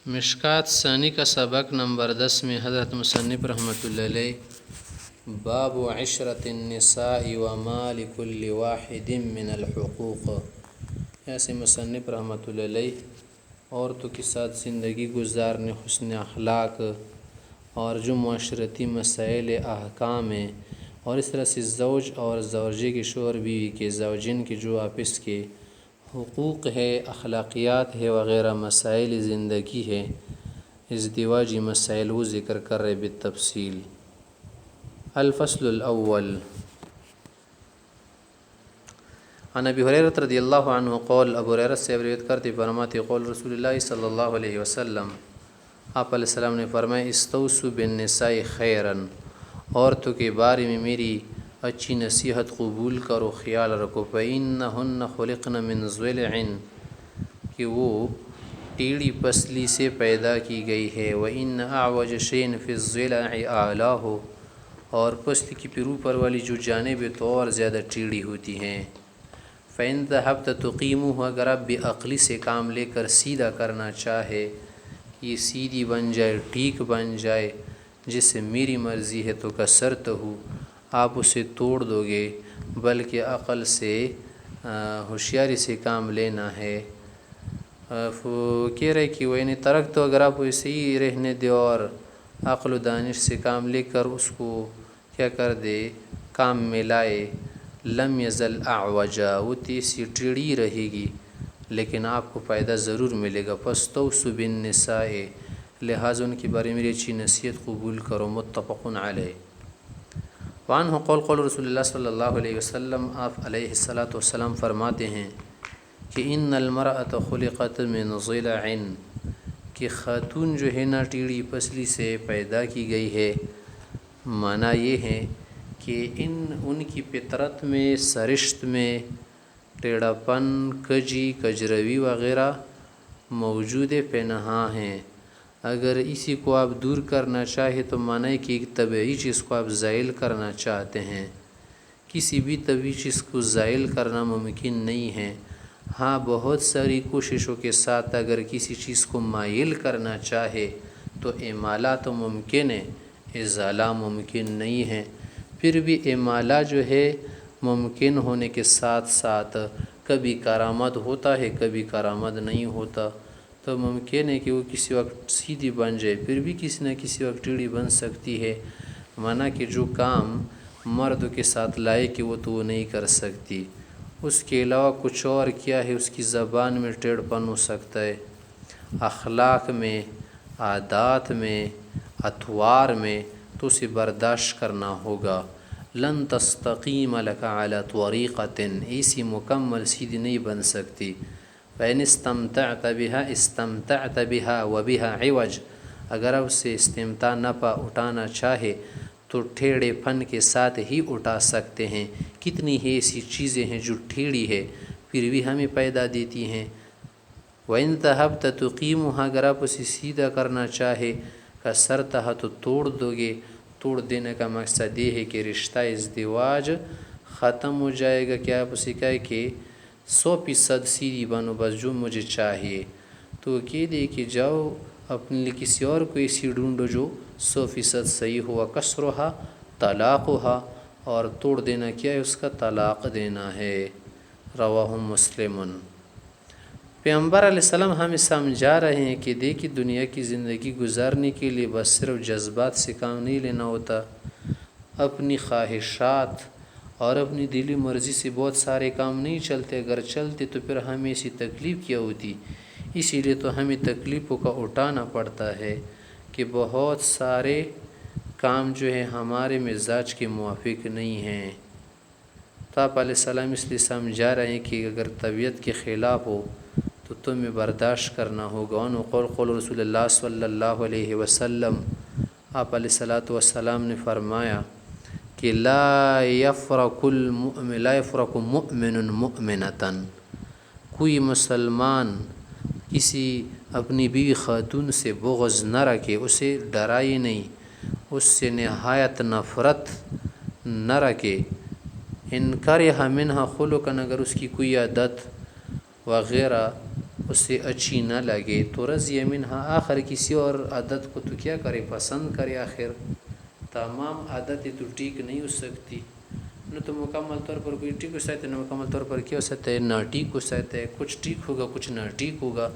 مشکات ثانی کا سبق نمبر 10 میں حضرت مصنف رحمۃ اللہ علیہ باب عشرت النساء وما لكل واحد من الحقوق، ایسے مصنف رحمۃ اللہ علیہ عورتوں کے ساتھ زندگی گزارنے، حسن اخلاق اور جو معاشرتی مسائل احکام ہیں، اور اس طرح سے زوج اور زوجے کے شوہر بیوی کے زوجین کے جو آپس کے حقوق ہے، اخلاقیات ہے وغیرہ مسائل زندگی ہے، ازدواجی مسائل وہ ذکر کر رہے بالتفصیل۔ الفصل الاول عن ابی ہریرہ رضی اللہ عنہ قول، ابو ہریرہ سے روایت کرتے فرماتے قول رسول اللہ صلی اللہ علیہ وسلم، آپ علیہ السلام نے فرمایا استوصوا بالنساء خیرا، عورتوں کے بارے میں میری اچھی نصیحت قبول کرو، خیال رکھو، فإنہن خلقن من ضلع، کہ وہ ٹیڑھی پسلی سے پیدا کی گئی ہے، وإن أعوج شيء في الضلع أعلاه، اور پسلی کی پھر اوپر والی جو جانب ہے تو اور زیادہ ٹیڑھی ہوتی ہیں۔ فإن ذهبت تقيمه، اگر آپ بے عقلی سے کام لے کر سیدھا کرنا چاہے، یہ سیدھی بن جائے، ٹھیک بن جائے، جس سے میری مرضی ہے تو کسرتہ، آپ اسے توڑ دو گے، بلکہ عقل سے ہوشیاری سے کام لینا ہے۔ کہہ رہے کہ وہ یعنی ترک تو، اگر آپ اسے ہی رہنے دے اور عقل و دانش سے کام لے کر اس کو کیا کر دے، کام میں لائے، لم یزل اعوجا، وہ تیسی ٹیڑھی رہے گی لیکن آپ کو فائدہ ضرور ملے گا۔ فاستوصوا بالنساء، لہٰذا ان کے بارے میں میری اچھی نصیحت قبول کرو، متفق علیہ۔ وعنہ قول رسول اللہ صلی اللہ علیہ وسلم، آپ علیہ الصلاۃ والسلام فرماتے ہیں کہ ان المرأۃ خلقت من ضلع، کہ خاتون جو ہے نا ٹیڑھی پسلی سے پیدا کی گئی ہے، معنی یہ ہے کہ ان کی فطرت میں، سرشت میں ٹیڑھا پن، کجی، کجروی وغیرہ موجود پنہاں ہیں۔ اگر اسی کو آپ دور کرنا چاہے تو معنی کہ ایک طبعی چیز کو آپ زائل کرنا چاہتے ہیں۔ کسی بھی طبعی چیز کو زائل کرنا ممکن نہیں ہے، ہاں بہت ساری کوششوں کے ساتھ اگر کسی چیز کو مائل کرنا چاہے تو امالہ تو ممکن ہے، ازالہ ممکن نہیں ہے۔ پھر بھی امالہ جو ہے ممکن ہونے کے ساتھ ساتھ کبھی کارآمد ہوتا ہے، کبھی کارآمد نہیں ہوتا، تو ممکن ہے کہ وہ کسی وقت سیدھی بن جائے، پھر بھی کسی نہ کسی وقت ٹیڑھی بن سکتی ہے، مانا کہ جو کام مرد کے ساتھ لائے کہ وہ تو وہ نہیں کر سکتی، اس کے علاوہ کچھ اور کیا ہے، اس کی زبان میں ٹیڑھ پن ہو سکتا ہے، اخلاق میں، عادات میں، اطوار میں، تو اسے برداشت کرنا ہوگا۔ لن تستقیم لک علی طریقۃ، ایسی مکمل سیدھی نہیں بن سکتی۔ فإن استمتعت بها استمتعت بها وبها عوج، اگر اب سے استمتاع نفع اٹھانا چاہے تو ٹیڑھے پن کے ساتھ ہی اٹھا سکتے ہیں۔ کتنی ہی ایسی چیزیں ہیں جو ٹیڑھی ہے پھر بھی ہمیں پیدا دیتی ہیں۔ وإن ذهبت تقيمها، اگر آپ اسے سیدھا کرنا چاہے، کسرتها، تو توڑ دو گے۔ توڑ دینے کا مقصد یہ ہے کہ رشتہ ازدواج ختم ہو جائے گا، کہ آپ اسے کہے کہ 100% سیدھی بنو، بس جو مجھے چاہیے، تو کہہ دے کہ جاؤ اپنے لیے کسی اور کو ایسی ڈھونڈو جو 100% صحیح ہوا، کسرہا طلاقہا، اور توڑ دینا کیا ہے، اس کا طلاق دینا ہے۔ رواہ مسلم۔ پیغمبر علیہ السلام ہمیں سمجھا رہے ہیں کہ دیکھیں دنیا کی زندگی گزارنے کے لیے بس صرف جذبات سے کام نہیں لینا ہوتا، اپنی خواہشات اور اپنی دلی مرضی سے بہت سارے کام نہیں چلتے، اگر چلتے تو پھر ہمیں ایسی تکلیف کیا ہوتی، اسی لیے تو ہمیں تکلیفوں کا اٹھانا پڑتا ہے کہ بہت سارے کام جو ہیں ہمارے مزاج کے موافق نہیں ہیں۔ تو آپ علیہ السلام اس لیے سمجھا رہے ہیں کہ اگر طبیعت کے خلاف ہو تو تمہیں برداشت کرنا ہوگا۔ انہوں قول رسول اللہ صلی اللہ علیہ وسلم، آپ علیہ الصلاۃ والسلام نے فرمایا کہ لا یفرق مؤمن مؤمنۃ، کوئی مسلمان کسی اپنی بیوی خاتون سے بغض نہ رکھے، اسے ڈرائے نہیں، اس سے نہایت نفرت نہ رکھے۔ ان کرہ منہا خلقا، اگر اس کی کوئی عادت وغیرہ اسے اچھی نہ لگے تو رضی منہا، آخر کسی اور عادت کو تو کیا کرے، پسند کرے. آخر تمام عادتیں تو ٹھیک نہیں ہو سکتی، نہ تو مکمل طور پر کوئی ٹھیک ہو سکتا ہے، نہ مکمل طور پر کیا ہو سکتا ہے، نہ ٹھیک ہو سکتا ہے. کچھ ٹھیک ہوگا، کچھ نہ ٹھیک ہوگا.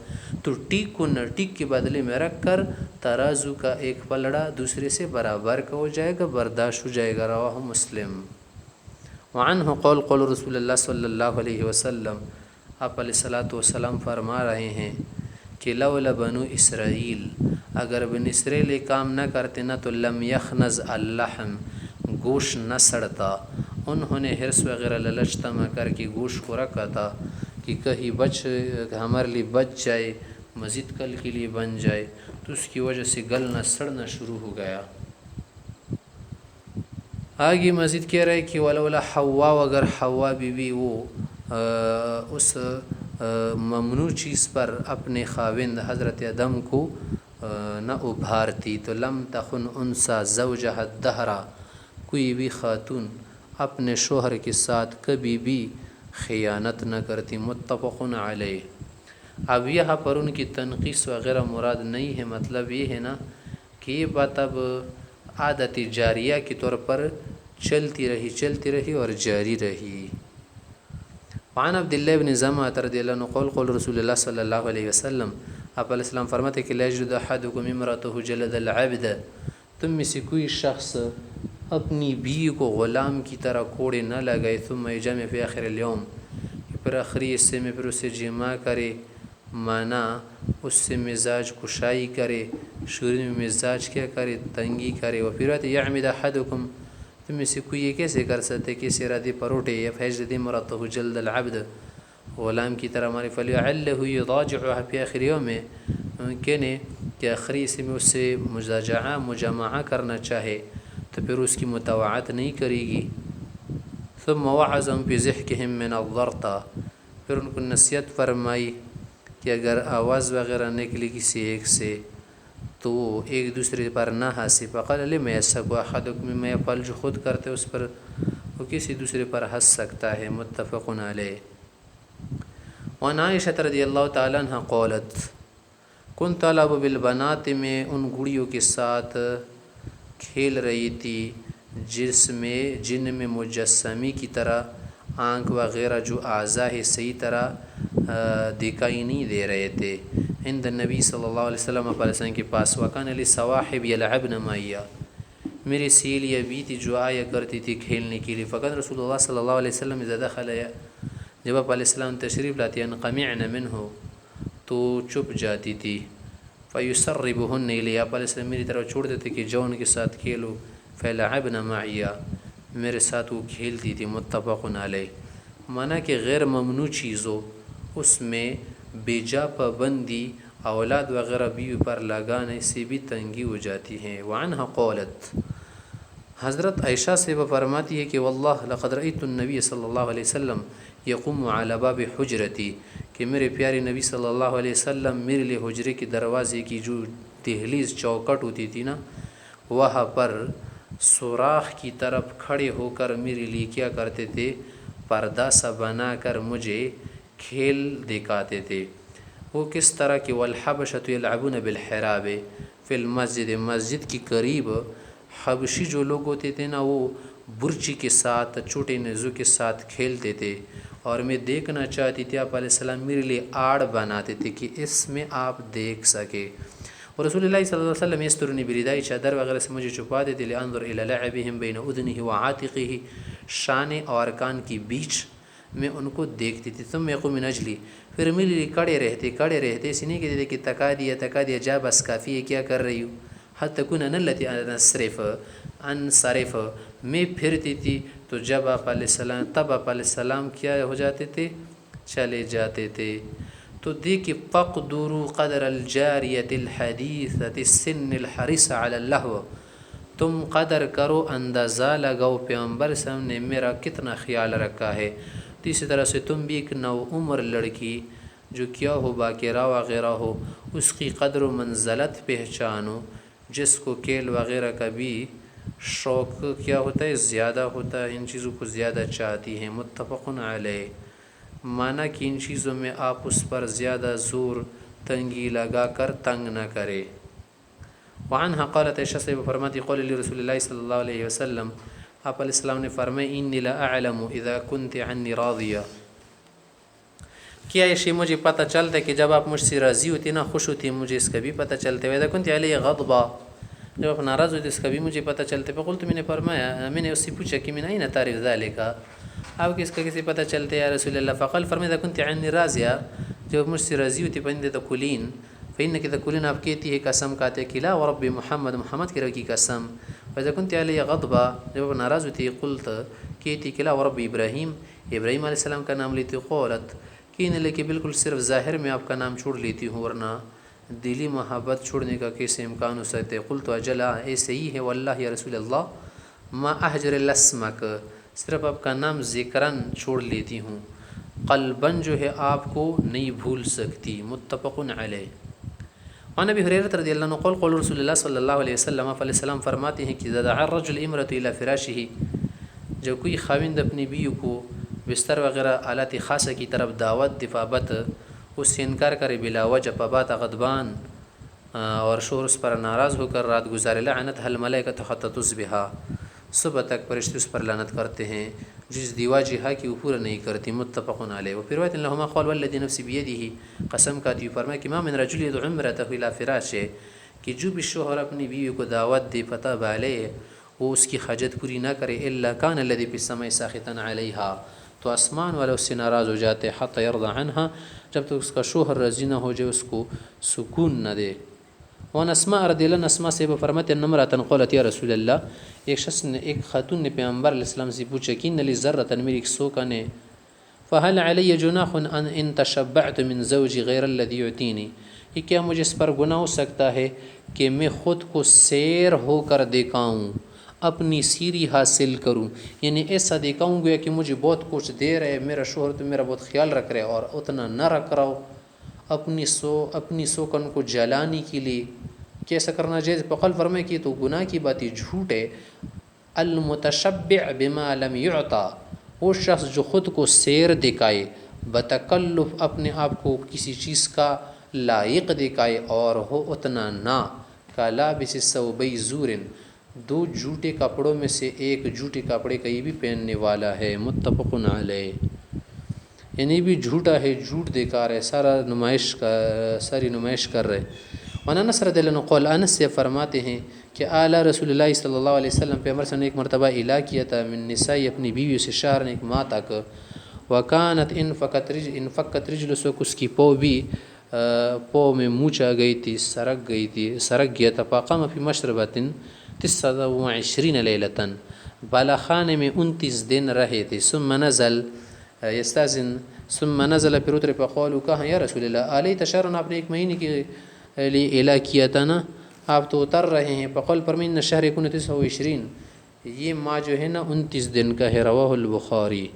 تو ٹھیک کو نہ ٹھیک کے بدلے میں رکھ کر ترازو کا ایک پلڑا دوسرے سے برابر کا ہو جائے گا، برداشت ہو جائے گا. رواہ مسلم. وعنہ قول رسول اللہ صلی اللہ علیہ وسلم، آپ علیہ الصلاۃ والسلام فرما رہے ہیں کہ لولا بنو اسرائیل، اگر بن اسرائیل کام نہ کرتے نہ تو لم یخنز اللحم، گوشت نہ سڑتا. انہوں نے حرص وغیرہ لالچ تما کر کے گوشت کو رکھا تھا کہ کہیں ہمارے لیے بچ جائے، مزید کل کے لیے بن جائے، تو اس کی وجہ سے گلنا سڑنا شروع ہو گیا. آگے مزید کہہ رہے کہ ولولا حوا، اگر حوا بیوی وہ اس ممنوع چیز پر اپنے خاوند حضرت آدم کو نہ ابھارتی تو لم تخن انسا زوجہ الدہرا، کوئی بھی خاتون اپنے شوہر کے ساتھ کبھی بھی خیانت نہ کرتی. متفق علیہ. اب یہاں پر ان کی تنقیص وغیرہ مراد نہیں ہے، مطلب یہ ہے نا کہ یہ بات اب عادت جاریہ کے طور پر چلتی رہی اور جاری رہی. وعن عبداللہ بن زمعہ رضی اللہ عنہ قول رسول اللہ صلی اللہ علیہ وسلم، آپ علیہ السلام فرماتے کہ لا یجلد احدکم امرأته جلد العبد، تم میں سے کوئی شخص اپنی بیوی کو غلام کی طرح کوڑے نہ لگائے. ثم یجامع فی آخر اليوم، پھر آخری حصے میں پھر اسے جمع کرے، مانا اس سے مزاج کشائی کرے، شروع میں مزاج کیا کرے، تنگی کرے. وفی روایت یعمد احدکم، تم میں سے کوئی یہ کیسے کر سکتے کہ اس ارادے پر اٹھے یا فیجلد امرأته جلد العبد، غلام کی طرح ہمارے فلیعلہ یضاجعها فی آخر یوم، ممکن ہے کہ آخری حصے میں اس سے مجامعہ کرنا چاہے تو پھر اس کی مطاوعت نہیں کرے گی. ثم وعظهم بضحکهم من الضرطہ، پھر ان کو نصیحت فرمائی کہ اگر آواز وغیرہ نکلی کسی ایک سے تو وہ ایک دوسرے پر نہ ہنسے. فقال لما یسخب احدکم مما یفعل، جو خود کرتے اس پر وہ کسی دوسرے پر ہنس سکتا ہے. متفق علیہ. وعن عائشہ رضی اللہ تعالی عنہ قالت كنت العب بالبنات، میں ان گڑیوں کے ساتھ کھیل رہی تھی جن میں مجسمی کی طرح آنکھ وغیرہ جو اعضاء ہے صحیح طرح دکھائی نہیں دے رہے تھے. عند النبی صلی اللہ علیہ وسلم، علیہ وسلم کے پاس. وکان علی صواحب یلعبن معی، میری سہیلیاں بھی تھی جو آیا کرتی تھی کھیلنے کے لیے. فقط رسول اللہ صلی اللہ علیہ وسلم اذا دخل، جب آپ علیہ السلام تشریف لاتے انقمعن منہ، تو چپ جاتی تھی. فیسربہن الی، آپ علیہ السلام میری طرف چھوڑ دیتے کہ جاؤ ان کے ساتھ کھیلو. فیلعبن معی، میرے ساتھ وہ کھیلتی تھی. متفق علیہ. مانا کہ غیر ممنوع چیزوں اس میں بے جا پابندی اولاد وغیرہ بیوی پر لگانے سے بھی تنگی ہو جاتی ہیں. وعنہ قولت، حضرت عائشہ سے وہ فرماتی ہے کہ واللہ لقد رأیت النبی صلی اللہ علیہ وسلم یقوم علی باب حجرتی، کہ میرے پیارے نبی صلی اللہ علیہ وسلم میرے لیے حجرے کے دروازے کی جو دہلیز چوکٹ ہوتی تھی نا، وہاں پر سوراخ کی طرف کھڑے ہو کر میرے لیے کیا کرتے تھے، پردہ سا بنا کر مجھے کھیل دکھاتے تھے. وہ کس طرح کہ والحبشۃ یلعبون بالحراب فی المسجد، مسجد کے قریب حبشی جو لوگ ہوتے تھے نا، وہ برچی کے ساتھ چھوٹے نیزوں کے ساتھ کھیلتے تھے، اور میں دیکھنا چاہتی تھی. آپ علیہ السلام میرے لیے آڑ بناتے تھے کہ اس میں آپ دیکھ سکے. اور رسول اللہ صلی اللہ علیہ وسلم یسترنی بردائی، چادر وغیرہ سے مجھے چھپا دیتے. لانظر الی لعبہم بین اذنہ وعاتقہ، شانے اور کان کی بیچ میں ان کو دیکھتی تھی. ثم یقوم من اجلی، پھر میرے لیے کھڑے رہتے. اس نہیں کہتے کہ تکا دیا جا بس کافی ہے، کیا کر رہی ہوں. حتی تکون انا التی انصرف، میں پھرتی تھی تو جب آپ علیہ السلام کیا ہو جاتے تھے، چلے جاتے تھے. تو دیکھیں فقدروا قدر الجاریۃ الحدیثۃ السن الحریص علی اللہو، تم قدر کرو، اندازہ لگاؤ پیغمبر صلی اللہ علیہ وسلم نے میرا کتنا خیال رکھا ہے. تو اسی طرح سے تم بھی ایک نو عمر لڑکی جو کیا ہو باقیرہ وغیرہ ہو، اس کی قدر و منزلت پہچانو، جس کو کھیل وغیرہ کا بھی شوق کیا ہوتا ہے، زیادہ ہوتا ہے، ان چیزوں کو زیادہ چاہتی ہیں. متفق علیہ. مانا کہ ان چیزوں میں آپ اس پر زیادہ زور تنگی لگا کر تنگ نہ کرے۔ وعنہا قالت عائشہ سے فرماتی قول رسول اللہ صلی اللہ علیہ وسلم، آپ علیہ السلام نے فرمایا انی لا اعلم اذا كنت عنی راضیہ، کیا یہ مجھے پتہ چلتا ہے کہ جب آپ مجھ سے راضی ہوتی نا، خوش ہوتی، مجھے اس کا بھی پتہ چلتا ہے۔ وَإِذَا كُنْتِ عَلَيَّ غَضْبًا، جب آپ ناراض ہوتے اس کا بھی مجھے پتہ چلتا ہے۔ فقلت، میں نے فرمایا، میں نے اس سے پوچھا کہ من أين تعرف ذلك، آپ کو اس کا کیسے پتہ چلتا ہے یا رسول اللہ؟ فقال، فرمایا إذا كنت عني راضیہ، جب مجھ سے راضی ہوتی فإنك تقولين، فإنك تقولين، آپ کہتی ہے قسم کھاتے کہ لا ورب محمد، محمد کے رب کی قسم۔ وإذا كنت علی غضبا، جب آپ ناراض ہوتی قلت، کہتی کہ لا ورب ابراہیم، ابراہیم علیہ السلام کا نام لیتی۔ قولت، کہ کہ بالکل صرف ظاہر میں آپ کا نام چھوڑ لیتی ہوں، ورنہ دلی محبت چھوڑنے کا کیسے امکان ہو سکتے؟ قلت اجلا، ایسے ہی ہے، واللہ یا رسول اللہ، ما احجر الاسمک، صرف آپ کا نام ذکراً چھوڑ لیتی ہوں، قلباً جو ہے آپ کو نہیں بھول سکتی۔ متفق علیہ۔ وعن ابی ہریرہ رضی اللہ عنہ قال قول رسول اللہ صلی اللہ علیہ وسلم، آپ علیہ السلام فرماتے ہیں کہ اذا دعا الرجل امرأة الى فراشہ، جب کوئی خاوند اپنی بیوی کو بستر وغیرہ آلات خاصہ کی طرف دعوت دفابت، اس سے انکار کرے بلا وجہ، فبات غضبان، اور شوہر اس پر ناراض ہو کر رات گزارے، لعنتها الملائکۃ حتی تصبح، صبح تک فرشتے اس پر لعنت کرتے ہیں جس دیواجہا کی وہ پورا نہیں کرتی۔ متفق علیہ۔ وفی روایت لہما قال والذی نفسی بیدہ، قسم کھاتی ہوئی فرمایا کہ ما من رجل یدعو امرأته الی فراشہ، کہ جو بھی شوہر اپنی بیوی کو دعوت دے فتاب علیہ، وہ اس کی حاجت پوری نہ کرے، الا کان الذی فی السماء ساخطا علیہا، تو آسمان والا اس سے ناراض ہو جاتے، حتی یرضى عنہا، جب تک اس کا شوہر راضی نہ ہو جائے، اس کو سکون نہ دے۔ وان اسماء رضی اللہ عنہ، اسماء سے فرماتے ان امرأة قالت یا رسول اللہ، ایک شخص نے، ایک خاتون نے پیغمبر علیہ السلام سے پوچھا کہ ان لی ذرۃ، میری ایک سوکن ہے، فهل علی جناح ان تشبعت من زوجی غیر الذی یعطینی، یہ کیا مجھے اس پر گناہ ہو سکتا ہے کہ میں خود کو سیر ہو کر دکھاؤں، اپنی سیری حاصل کروں، یعنی ایسا دکھاؤں گیا کہ مجھے بہت کچھ دے رہے، میرا شوہر تو میرا بہت خیال رکھ رہے اور اتنا نہ رکھ رہا ہو، اپنی سوکن کو جلانے کے لیے کیسا کرنا جائز؟ فقال، فرمائے کہ تو گناہ کی بات، جھوٹ ہے۔ المتشبع بما لم يعطى، وہ شخص جو خود کو سیر دکھائے، بتکلف، اپنے آپ کو کسی چیز کا لائق دکھائے اور ہو اتنا نہ، کا لابس ثوبی زور، دو جھوٹے کپڑوں میں سے ایک جھوٹے کپڑے کا یہ بھی پہننے والا ہے۔ متفق علیہ۔ یعنی بھی جھوٹا ہے، جھوٹ دکھا رہے، ساری نمائش کر رہے۔ وعن انس رضی اللہ عنہ قال، انس سے فرماتے ہیں کہ اعلیٰ رسول اللہ صلی اللہ علیہ وسلم، پیغمبر صلی اللہ علیہ وسلم نے ایک مرتبہ اعلیٰ کیا تھا من نسائی، اپنی بیویوں سے، شہرن، ایک ماہ تک، وکانت انفقت رجل، اس کی پو بھی، پو میں موچا گئی تھی، سرک گیا تھا، فقام فی مشربۃ 29 لیلۃ، بالا خانے میں 29 دن رہے تھے، ثم نزل یستاذن، ثم نزل، پھر اترے، فقالوا، کہا یا رسول اللہ علیہ شہرن، آپ نے ایک مہینے کے لیے اعلیٰ کیا تھا نا، آپ تو اتر رہے ہیں۔ فقال، فرمایا ان شہر یکون 29، یہ ماہ جو ہے نا 29 دن کا ہے، رواہ البخاری۔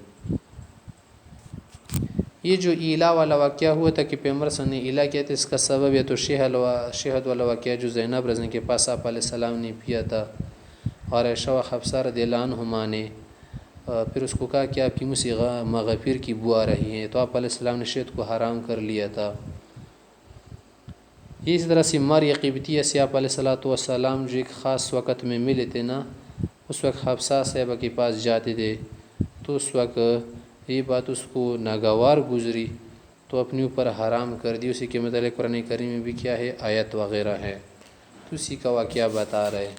یہ جو ایلا والا واقعہ ہوا تھا کہ پیغمبر صلی اللہ علیہ وسلم نے ایلا کیا تھا، اس کا سبب ہے تو شہد والا واقعہ جو زینب رضی کے پاس آپ علیہ السلام نے پیا تھا، اور عائشہ و حفصہ رضی اللہ عنہما نے پھر اس کو کہا کہ آپ کی منہ سے مغفر کی بو آ رہی ہے، تو آپ علیہ السلام نے شہد کو حرام کر لیا تھا۔ اسی طرح سے ماریہ قبطیہ سے آپ علیہ السلام جو ایک خاص وقت میں ملے تھے نا، اس وقت حفصہ صاحبہ کے پاس جاتے تھے، تو اس وقت یہ بات اس کو ناگوار گزری تو اپنے اوپر حرام کر دی۔ اسی کے متعلق قرآن کریم میں بھی کیا ہے، آیت وغیرہ ہے، تو اسی کا واقعہ بتا رہے۔